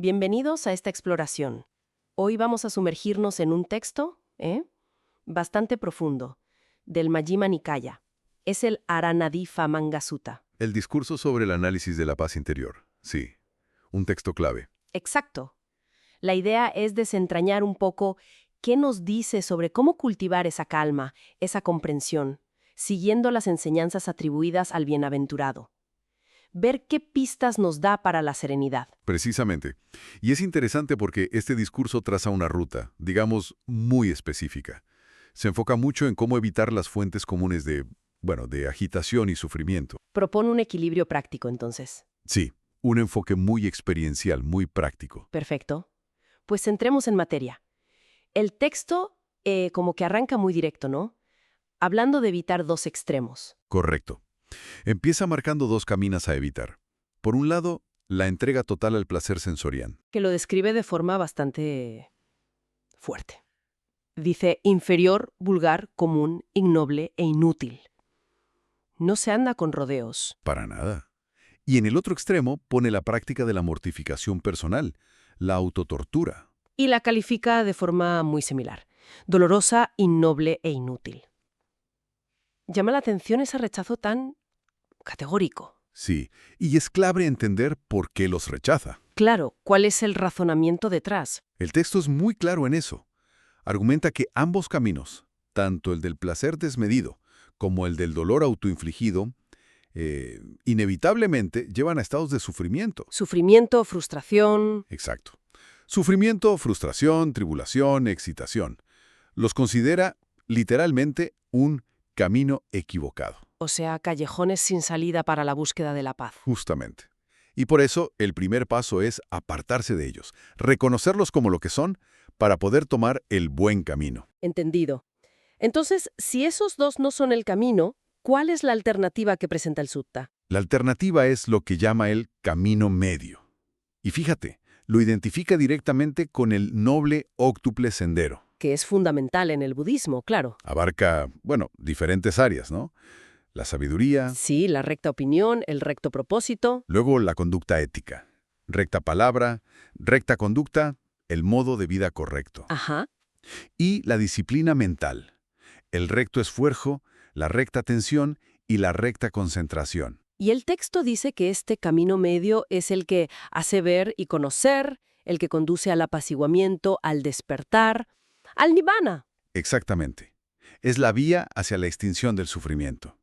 Bienvenidos a esta exploración. Hoy vamos a sumergirnos en un texto, bastante profundo, del Majjhima Nikaya. Es el Aranadifa Manga Sutta. El discurso sobre el análisis de la paz interior. Sí, un texto clave. Exacto. La idea es desentrañar un poco qué nos dice sobre cómo cultivar esa calma, esa comprensión, siguiendo las enseñanzas atribuidas al bienaventurado. Ver qué pistas nos da para la serenidad. Precisamente. Y es interesante porque este discurso traza una ruta, digamos, muy específica. Se enfoca mucho en cómo evitar las fuentes comunes de agitación y sufrimiento. Propone un equilibrio práctico, entonces. Sí, un enfoque muy experiencial, muy práctico. Perfecto. Pues entremos en materia. El texto como que arranca muy directo, ¿no? Hablando de evitar dos extremos. Correcto. Empieza marcando dos caminos a evitar. Por un lado, la entrega total al placer sensorial. Que lo describe de forma bastante fuerte. Dice inferior, vulgar, común, ignoble e inútil. No se anda con rodeos. Para nada. Y en el otro extremo pone la práctica de la mortificación personal, la autotortura. Y la califica de forma muy similar. Dolorosa, innoble e inútil. Llama la atención ese rechazo tan categórico. Sí, y es clave entender por qué los rechaza. Claro, ¿cuál es el razonamiento detrás? El texto es muy claro en eso. Argumenta que ambos caminos, tanto el del placer desmedido como el del dolor autoinfligido, inevitablemente llevan a estados de sufrimiento. Sufrimiento, frustración. Exacto. Sufrimiento, frustración, tribulación, excitación. Los considera literalmente un camino equivocado. O sea, callejones sin salida para la búsqueda de la paz. Justamente. Y por eso el primer paso es apartarse de ellos, reconocerlos como lo que son para poder tomar el buen camino. Entendido. Entonces, si esos dos no son el camino, ¿cuál es la alternativa que presenta el sutta? La alternativa es lo que llama el camino medio. Y fíjate, lo identifica directamente con el noble óctuple sendero. Que es fundamental en el budismo, claro. Abarca, diferentes áreas, ¿no? La sabiduría, Sí, la recta opinión, el recto propósito. luego la conducta ética, recta palabra, recta conducta, el modo de vida correcto. Ajá. Y la disciplina mental, el recto esfuerzo, la recta atención y la recta concentración. Y el texto dice que este camino medio es el que hace ver y conocer, el que conduce al apaciguamiento, al despertar, al nirvana. Exactamente. Es la vía hacia la extinción del sufrimiento.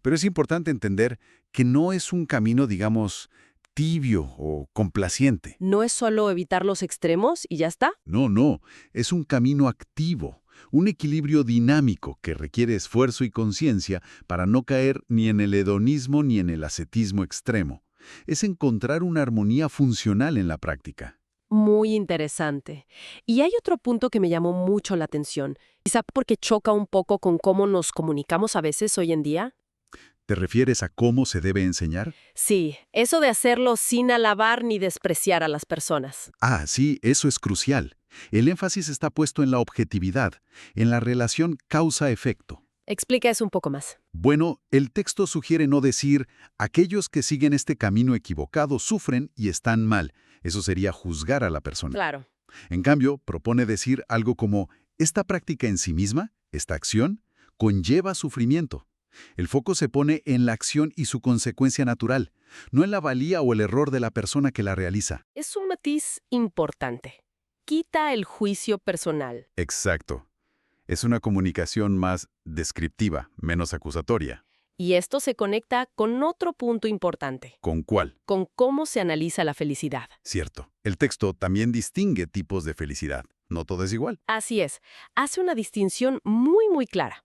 Pero es importante entender que no es un camino, digamos, tibio o complaciente. No es solo evitar los extremos y ya está. No, es un camino activo, un equilibrio dinámico que requiere esfuerzo y conciencia para no caer ni en el hedonismo ni en el ascetismo extremo. Es encontrar una armonía funcional en la práctica. Muy interesante. Y hay otro punto que me llamó mucho la atención, quizá porque choca un poco con cómo nos comunicamos a veces hoy en día. ¿Te refieres a cómo se debe enseñar? Sí, eso de hacerlo sin alabar ni despreciar a las personas. Ah, sí, eso es crucial. El énfasis está puesto en la objetividad, en la relación causa-efecto. Explica eso un poco más. Bueno, el texto sugiere no decir, aquellos que siguen este camino equivocado sufren y están mal. Eso sería juzgar a la persona. Claro. En cambio, propone decir algo como, esta práctica en sí misma, esta acción, conlleva sufrimiento. El foco se pone en la acción y su consecuencia natural, no en la valía o el error de la persona que la realiza. Es un matiz importante. Quita el juicio personal. Exacto. Es una comunicación más descriptiva, menos acusatoria. Y esto se conecta con otro punto importante, ¿Con cuál? con cómo se analiza la felicidad. Cierto. El texto también distingue tipos de felicidad. No todo es igual. Así es, hace una distinción muy clara.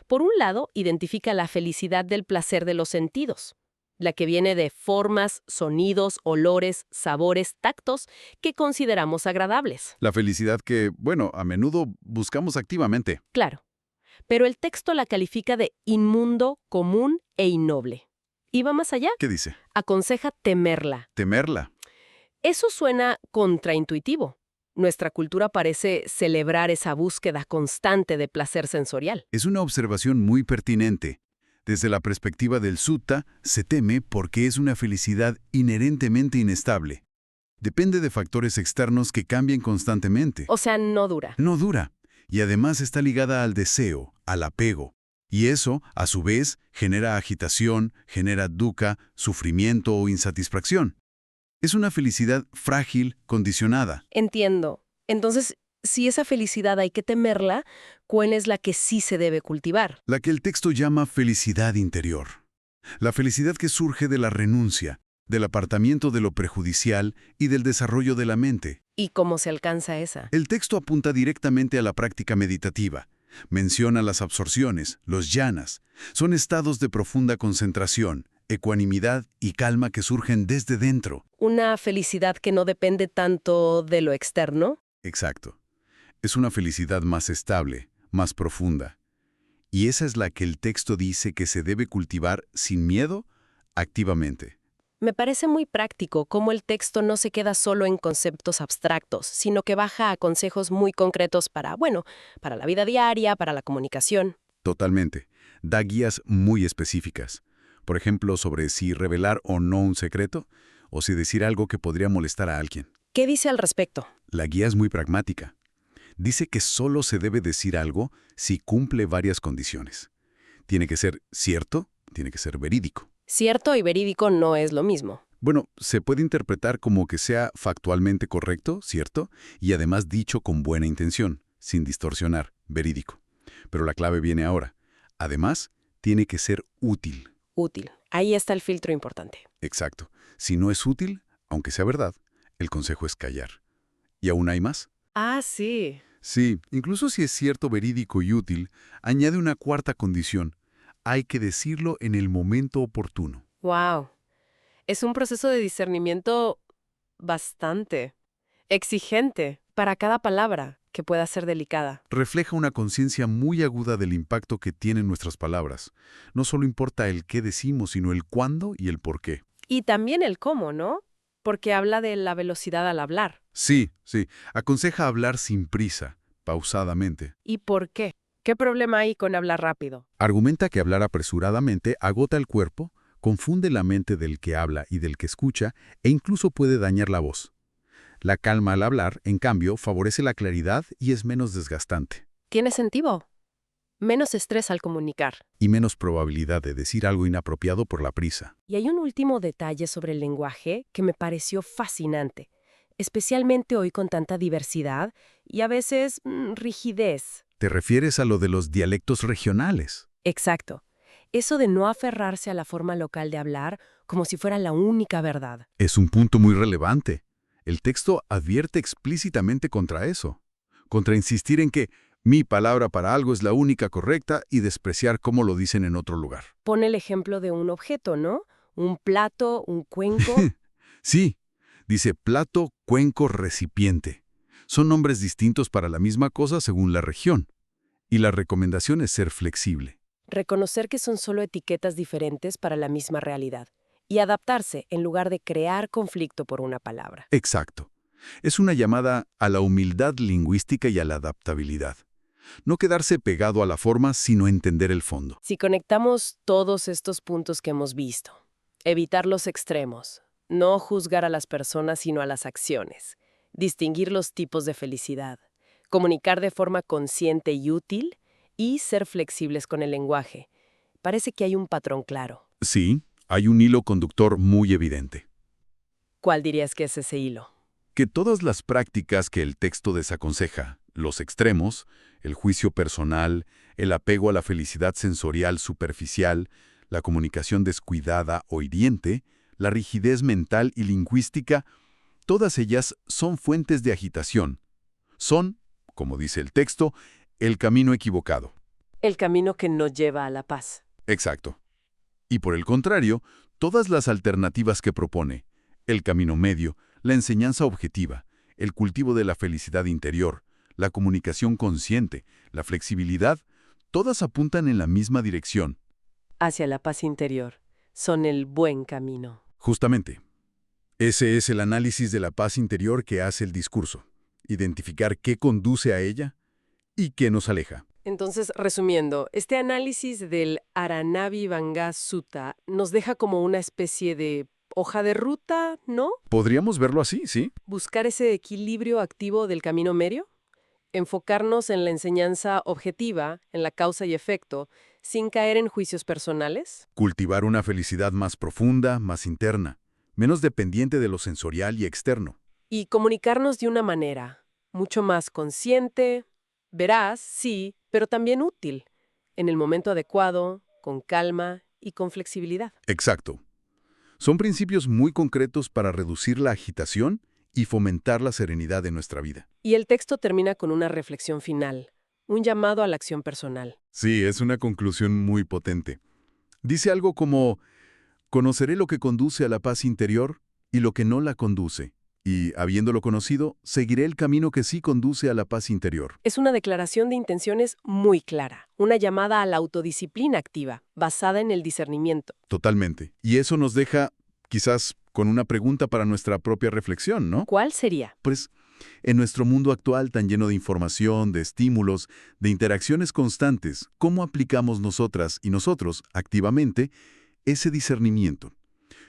Por un lado, identifica la felicidad del placer de los sentidos, la que viene de formas, sonidos, olores, sabores, tactos que consideramos agradables. La felicidad que, a menudo buscamos activamente. Claro, pero el texto la califica de inmundo, común e innoble. Y va más allá, ¿Qué dice? aconseja temerla. Temerla. Eso suena contraintuitivo. Nuestra cultura parece celebrar esa búsqueda constante de placer sensorial. Es una observación muy pertinente. Desde la perspectiva del sutta, se teme porque es una felicidad inherentemente inestable. Depende de factores externos que cambien constantemente. O sea, no dura. No dura. Y además está ligada al deseo, al apego. Y eso, a su vez, genera agitación, genera dukkha, sufrimiento o insatisfacción. Es una felicidad frágil, condicionada. Entiendo. Entonces, si esa felicidad hay que temerla, ¿cuál es la que sí se debe cultivar? La que el texto llama felicidad interior. La felicidad que surge de la renuncia, del apartamiento de lo prejudicial y del desarrollo de la mente. ¿Y cómo se alcanza esa? El texto apunta directamente a la práctica meditativa. Menciona las absorciones, los jhanas. Son estados de profunda concentración, ecuanimidad y calma que surgen desde dentro. ¿Una felicidad que no depende tanto de lo externo? Exacto. Es una felicidad más estable, más profunda. Y esa es la que el texto dice que se debe cultivar sin miedo, activamente. Me parece muy práctico cómo el texto no se queda solo en conceptos abstractos, sino que baja a consejos muy concretos para la vida diaria, para la comunicación. Totalmente. Da guías muy específicas. Por ejemplo, sobre si revelar o no un secreto, o si decir algo que podría molestar a alguien. ¿Qué dice al respecto? La guía es muy pragmática. Dice que solo se debe decir algo si cumple varias condiciones. Tiene que ser cierto, tiene que ser verídico. Cierto y verídico no es lo mismo. Bueno, se puede interpretar como que sea factualmente correcto, cierto, y además dicho con buena intención, sin distorsionar, verídico. Pero la clave viene ahora. Además, tiene que ser útil. Útil. Ahí está el filtro importante. Exacto. Si no es útil, aunque sea verdad, el consejo es callar. ¿Y aún hay más? Ah, sí. Sí, incluso si es cierto, verídico y útil, añade una cuarta condición. Hay que decirlo en el momento oportuno. Wow. Es un proceso de discernimiento bastante exigente para cada palabra que pueda ser delicada. Refleja una conciencia muy aguda del impacto que tienen nuestras palabras. No solo importa el qué decimos, sino el cuándo y el por qué. Y también el cómo, ¿no? Porque habla de la velocidad al hablar. Sí, sí. Aconseja hablar sin prisa, pausadamente. ¿Y por qué? ¿Qué problema hay con hablar rápido? Argumenta que hablar apresuradamente agota el cuerpo, confunde la mente del que habla y del que escucha e incluso puede dañar la voz. La calma al hablar, en cambio, favorece la claridad y es menos desgastante. ¿Tiene sentido? Menos estrés al comunicar. Y menos probabilidad de decir algo inapropiado por la prisa. Y hay un último detalle sobre el lenguaje que me pareció fascinante, especialmente hoy con tanta diversidad y a veces rigidez. ¿Te refieres a lo de los dialectos regionales? Exacto. Eso de no aferrarse a la forma local de hablar como si fuera la única verdad. Es un punto muy relevante. El texto advierte explícitamente contra eso. Contra insistir en que mi palabra para algo es la única correcta y despreciar cómo lo dicen en otro lugar. Pone el ejemplo de un objeto, ¿no? Un plato, un cuenco. Sí, dice plato, cuenco, recipiente. Son nombres distintos para la misma cosa según la región. Y la recomendación es ser flexible. Reconocer que son solo etiquetas diferentes para la misma realidad. Y adaptarse en lugar de crear conflicto por una palabra. Exacto. Es una llamada a la humildad lingüística y a la adaptabilidad. No quedarse pegado a la forma, sino entender el fondo. Si conectamos todos estos puntos que hemos visto, evitar los extremos, no juzgar a las personas sino a las acciones, distinguir los tipos de felicidad, comunicar de forma consciente y útil y ser flexibles con el lenguaje, parece que hay un patrón claro. Sí, hay un hilo conductor muy evidente. ¿Cuál dirías que es ese hilo? Que todas las prácticas que el texto desaconseja, los extremos, el juicio personal, el apego a la felicidad sensorial superficial, la comunicación descuidada o hiriente, la rigidez mental y lingüística, todas ellas son fuentes de agitación. Son, como dice el texto, el camino equivocado. El camino que no lleva a la paz. Exacto. Y por el contrario, todas las alternativas que propone, el camino medio, la enseñanza objetiva, el cultivo de la felicidad interior, la comunicación consciente, la flexibilidad, todas apuntan en la misma dirección. Hacia la paz interior. Son el buen camino. Justamente. Ese es el análisis de la paz interior que hace el discurso. Identificar qué conduce a ella y qué nos aleja. Entonces, resumiendo, este análisis del Aranabhivanga Sutta nos deja como una especie de hoja de ruta, ¿no? Podríamos verlo así, sí. Buscar ese equilibrio activo del camino medio. Enfocarnos en la enseñanza objetiva, en la causa y efecto, sin caer en juicios personales. Cultivar una felicidad más profunda, más interna, menos dependiente de lo sensorial y externo. Y comunicarnos de una manera mucho más consciente, veraz, sí, pero también útil, en el momento adecuado, con calma y con flexibilidad. Exacto. Son principios muy concretos para reducir la agitación y fomentar la serenidad de nuestra vida. Y el texto termina con una reflexión final, un llamado a la acción personal. Sí, es una conclusión muy potente. Dice algo como, conoceré lo que conduce a la paz interior y lo que no la conduce, y, habiéndolo conocido, seguiré el camino que sí conduce a la paz interior. Es una declaración de intenciones muy clara, una llamada a la autodisciplina activa, basada en el discernimiento. Totalmente. Y eso nos deja, quizás, con una pregunta para nuestra propia reflexión, ¿no? ¿Cuál sería? Pues, en nuestro mundo actual tan lleno de información, de estímulos, de interacciones constantes, ¿cómo aplicamos nosotras y nosotros, activamente, ese discernimiento?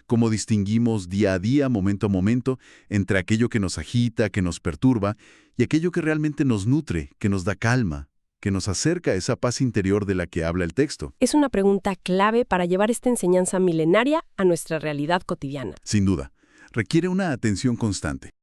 ¿Cómo distinguimos día a día, momento a momento, entre aquello que nos agita, que nos perturba, y aquello que realmente nos nutre, que nos da calma, que nos acerca a esa paz interior de la que habla el texto? Es una pregunta clave para llevar esta enseñanza milenaria a nuestra realidad cotidiana. Sin duda, requiere una atención constante.